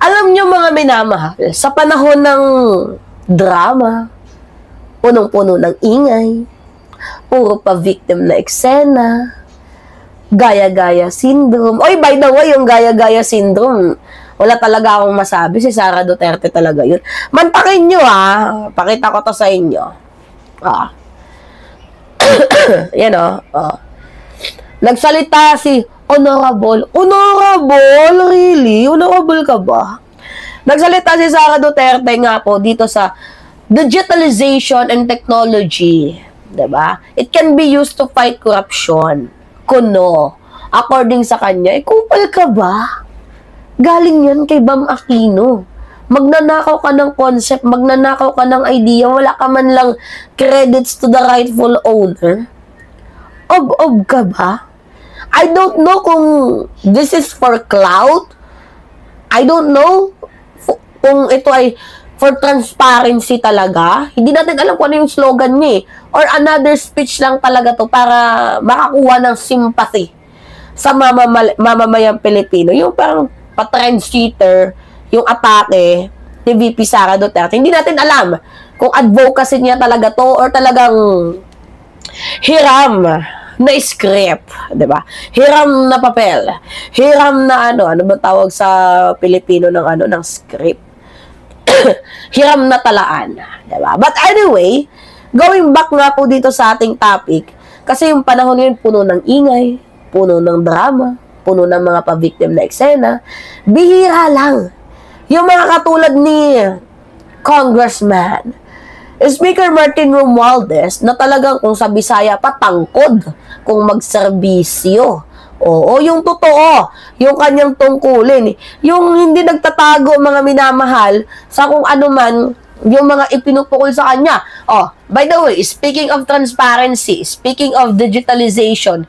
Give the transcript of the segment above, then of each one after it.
Alam nyo mga minamahal, sa panahon ng drama, punong-puno ng ingay, puro pa victim na eksena, gaya-gaya syndrome. Oy, by the way, yung gaya-gaya syndrome, wala talaga akong masabi. Si Sara Duterte talaga yun. Mantakin nyo pakita ko to sa inyo. Yan nagsalita si Honorable. Honorable? Really? Honorable ka ba? Nagsalita si Sara Duterte nga po dito sa digitalization and technology. Diba? It can be used to fight corruption. Kuno. According sa kanya, kupal ka ba? Galing yan kay Bam Aquino. Magnanakaw ka ng concept, magnanakaw ka ng idea, wala ka man lang credits to the rightful owner. Ob-ob ka ba? I don't know kung this is for clout. I don't know kung ito ay for transparency talaga. Hindi natin alam kung ano yung slogan niya or another speech lang talaga to para makakuha ng sympathy sa mamamayang Pilipino. Yung parang pa-trend cheater, yung atake ni VP Sara Duterte. Hindi natin alam kung advocacy niya talaga to or talagang hiram na script, 'di ba? Hiram na papel. Hiram na ano ba tawag sa Pilipino ng script? Hiram na talaan, 'di ba? But anyway, going back nga po dito sa ating topic, kasi yung panahon ngayon puno ng ingay, puno ng drama, puno ng mga pa-victim na eksena, bihira lang. Yung mga katulad ni Congressman Speaker Martin Romualdez na talagang kung sa Bisaya patangkod kung magserbisyo. Oo, yung totoo, yung kanyang tungkulin. Yung hindi nagtatago mga minamahal sa kung ano man yung mga ipinupukol sa kanya. Oh, by the way, speaking of transparency, speaking of digitalization,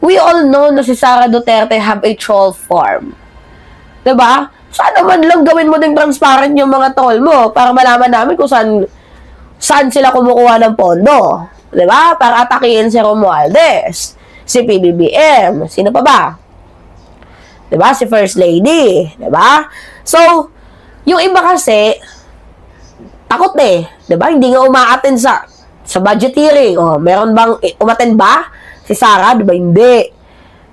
we all know na si Sara Duterte have a troll farm. Diba? Sana man lang gawin mo din transparent yung mga troll mo para malaman namin kung saan sila kumukuha ng pondo. Diba? Para atakihin si Romualdez, si PBBM, sino pa ba? Diba? Si First Lady. Diba? So, yung iba kasi, takot diba? Hindi nga umaattend sa budget hearing. O, meron bang umattend ba? Si Sara, diba? Hindi.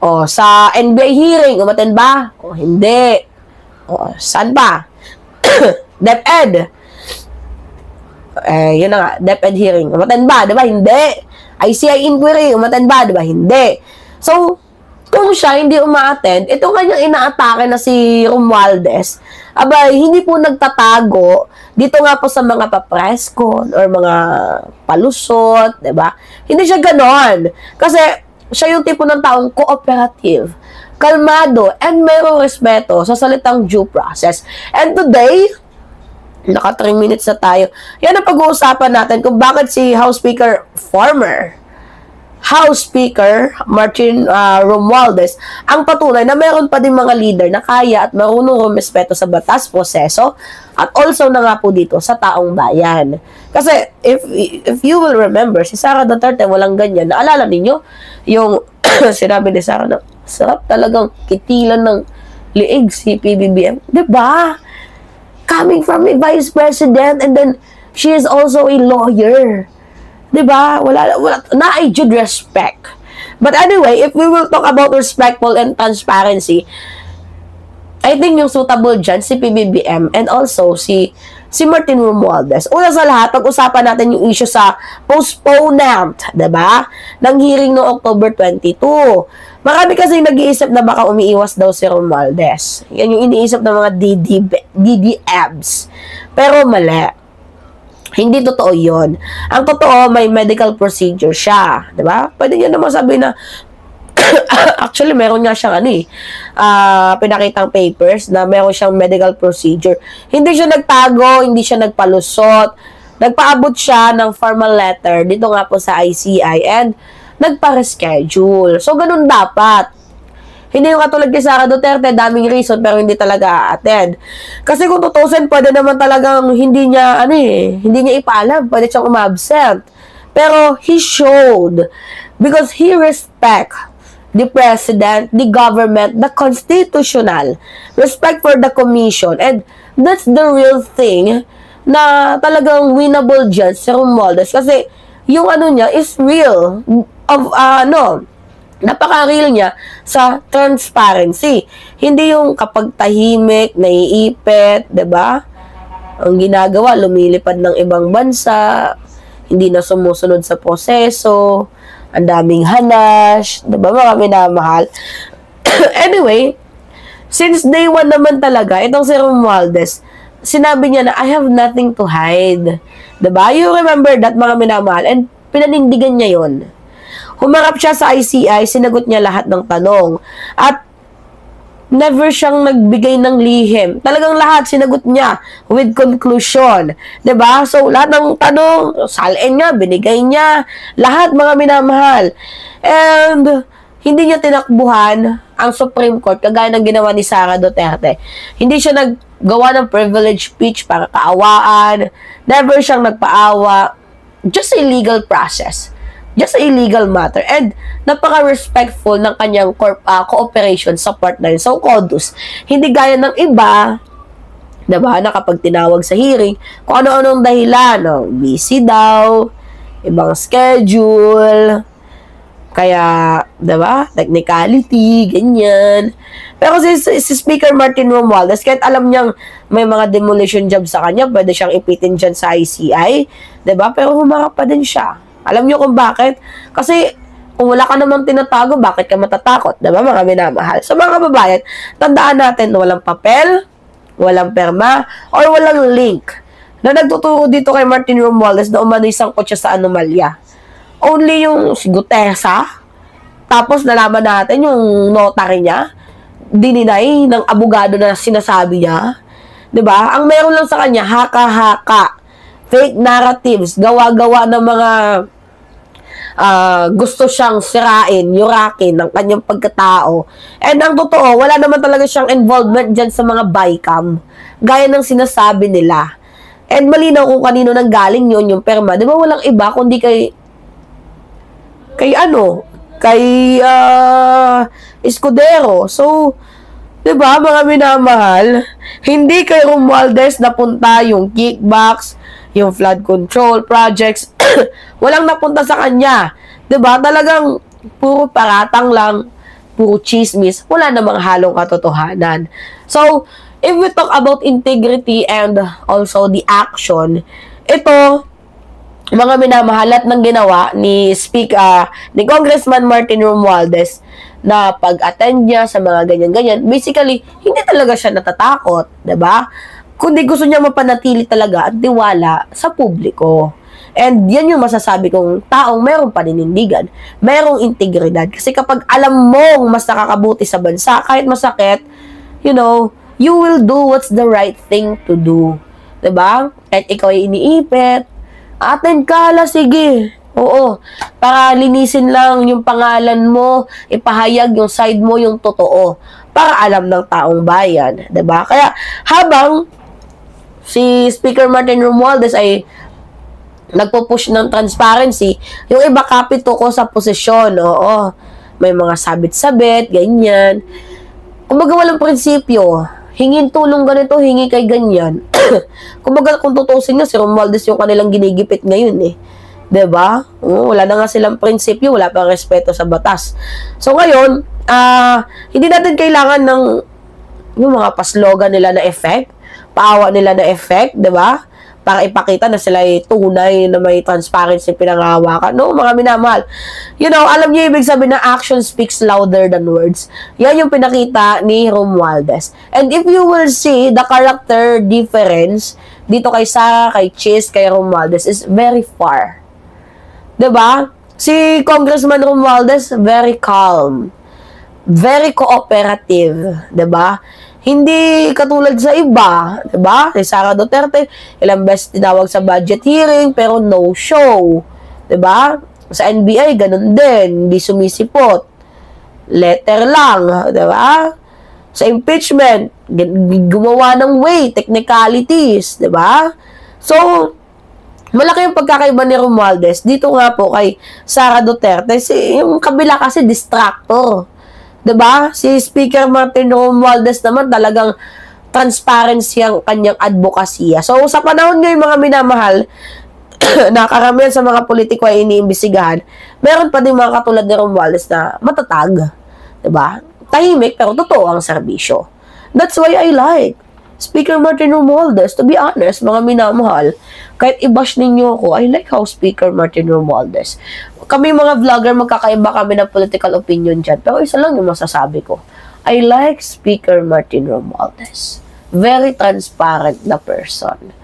O, sa NBI hearing, umattend ba? O, hindi. O, saan ba? DepEd. Yun na nga, DepEd hearing. Umattend ba? Diba? Hindi. ICI inquiry. Umattend ba? Diba? Hindi. So, kung siya hindi umaattend, itong kanyang inaatake na si Romualdez, abay, hindi po nagtatago dito nga po sa mga papreskon or mga palusot, diba? Hindi siya ganon. Kasi, siya yung tipo ng taong cooperative, kalmado, and mayroong respeto sa salitang due process. And today, naka 3 minutes na tayo. Yan ang pag-uusapan natin kung bakit si former House Speaker Martin Romualdez ang patunay na mayroon pa din mga leader na kaya at marunong rumespeto sa batas, proseso, at also na nga po dito sa taong bayan. Kasi if you will remember, si Sara Duterte walang ganyan. Naalala ninyo yung sinabi ni Sara na sarap talagang kitilan ng liig si PBBM. Diba? Coming from a vice president and then she is also a lawyer. Diba? Wala na I should respect. But anyway, if we will talk about respectful and transparency, I think yung suitable dyan, si PBBM and also si Martin Romualdez. Una sa lahat, pag-usapan natin yung issue sa postponement, diba? Ng hearing no October 22. Marami kasi nag-iisip na baka umiiwas daw si Romualdez. Yan yung iniisip ng mga DDABs. Pero mali. Hindi totoo yon. Ang totoo, may medical procedure siya. Diba? Pwede niya naman sabihin na actually, meron nga siyang pinakitang papers na meron siyang medical procedure. Hindi siya nagtago, hindi siya nagpalusot. Nagpaabot siya ng formal letter dito nga po sa ICI and nagpa-reschedule. So, ganun dapat. Hindi yung katulad kay Sara Duterte, daming reason pero hindi talaga attend. Kasi kung tutusin, pwede naman talagang hindi niya ipaalam, pwede siyang umabsent. Pero he showed because he respect the president, the government, the constitutional, respect for the commission, and that's the real thing na talagang winnable dyan si Romualdez. Kasi yung ano niya is real, napaka-real niya sa transparency. Hindi yung kapag tahimik, naiipit, 'di ba? Ang ginagawa, lumilipad ng ibang bansa, hindi na sumusunod sa proseso, ang daming hanash, 'di ba? Mga minamahal. Anyway, since day one naman talaga, itong si Romualdez, sinabi niya na, I have nothing to hide. 'Di ba? You remember that, mga minamahal? And pinanindigan niya yon. Humarap siya sa ICI, sinagot niya lahat ng tanong. At never siyang nagbigay ng lihim. Talagang lahat sinagot niya with conclusion. 'Di ba? So, lahat ng tanong, salin niya, binigay niya. Lahat, mga minamahal. And hindi niya tinakbuhan ang Supreme Court kagaya ng ginawa ni Sara Duterte. Hindi siya naggawa ng privilege speech para kaawaan. Never siyang nagpaawa. Just a legal process. Just a legal matter. And napaka-respectful ng kanyang cooperation sa part na yun. So, CODUS. Hindi gaya ng iba, diba, na kapag tinawag sa hearing, kung ano-anong dahilan, no? Busy daw, ibang schedule, kaya, diba, technicality, ganyan. Pero si Speaker Martin Romualdez, kahit alam niyang may mga demolition job sa kanya, pwede siyang ipitin dyan sa ICI, diba, pero humarap pa din siya. Alam niyo kung bakit? Kasi kung wala ka namang tinatago, bakit ka matatakot? Diba, mga minamahal? So, mga kababayan, tandaan natin na walang papel, walang perma, or walang link na nagtuturo dito kay Martin Romualdez na umano'y sangkot siya sa anomalya. Only yung si Gutesa, tapos nalaman natin yung notary niya, dininay ng abogado na sinasabi niya. Diba? Ang meron lang sa kanya, haka-haka, fake narratives, gawa-gawa ng mga gusto siyang sirain, yurakin ng kanyang pagkatao. And ang totoo, wala naman talaga siyang involvement dyan sa mga bycam, gaya ng sinasabi nila. And malinaw kung kanino nang galing yun, yung perma. Di ba walang iba, kundi kay Escudero. So, di ba, mga minamahal, hindi kay Romualdez napunta yung kickbacks, yung flood control projects, walang napunta sa kanya. 'Di ba? Talagang puro paratang lang, puro chismis, wala namang halong katotohanan. So, if we talk about integrity and also the action, ito, mga minamahalat ng ginawa ni Congressman Martin Romualdez na pag-attend niya sa mga ganyan-ganyan, basically, hindi talaga siya natatakot, 'di ba? Kundi gusto niya mapanatili talaga at tiwala sa publiko. And yan yung masasabi kong taong merong paninindigan, merong integridad. Kasi kapag alam mong mas nakakabuti sa bansa, kahit masakit, you will do what's the right thing to do. Diba? Kahit ikaw ay iniipit, attend ka, sige. Oo. Para linisin lang yung pangalan mo, ipahayag yung side mo, yung totoo. Para alam ng taong bayan. Diba? Kaya habang si Speaker Martin Romualdez ay nagpo-push ng transparency, yung iba kapito ko sa posisyon, oo, may mga sabit-sabit, ganyan. Kumbaga walang prinsipyo, hingin tulong ganito, hingi kay ganyan. Kumbaga kung tutusin nga, si Romualdez yung kanilang ginigipit ngayon eh. 'Di ba? Wala na nga silang prinsipyo, wala pang respeto sa batas. So ngayon, hindi natin kailangan ng yung mga paslogan nila na effect, paawa nila na effect, 'di ba? Para ipakita na sila ay tunay na may transparency pinangahawakan. No, mga minamahal. Alam niyo ibig sabihin na action speaks louder than words. Yan yung pinakita ni Romualdez. And if you will see, the character difference dito kay Sara, kay Chis, kay Romualdez is very far. 'Di ba? Si Congressman Romualdez, very calm. Very cooperative. 'Di ba? Hindi katulad sa iba, 'di ba? Si Sara Duterte, ilang beses tinawag sa budget hearing pero no show, 'di ba? Sa NBI ganun din, hindi sumisipot. Letter lang, 'di ba? Sa impeachment, gumawa ng way, technicalities, 'di ba? So, Malaki yung pagkakaiba ni Romualdez. Dito nga po kay Sara Duterte, yung kabila kasi distractor. 'Di ba? Si Speaker Martin Romualdez naman talagang transparency ang kanyang advokasya. So, sa panahon ngayon, mga minamahal, nakaramihan sa mga politiko ay iniimbestigahan, meron pa din mga katulad ni Romualdez na matatag. 'Di ba? Tahimik, pero totoo ang serbisyo. That's why I like Speaker Martin Romualdez. To be honest, mga minamahal, kahit i-bash ninyo ako, I like how Speaker Martin Romualdez. Kami mga vlogger, magkakaiba kami ng political opinion dyan. Pero isa lang yung masasabi ko. I like Speaker Martin Romualdez. Very transparent na person.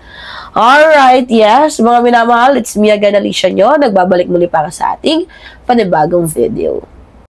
Alright, yes, mga minamahal, it's me again, Alicia nyo. Nagbabalik muli para sa ating panibagong video.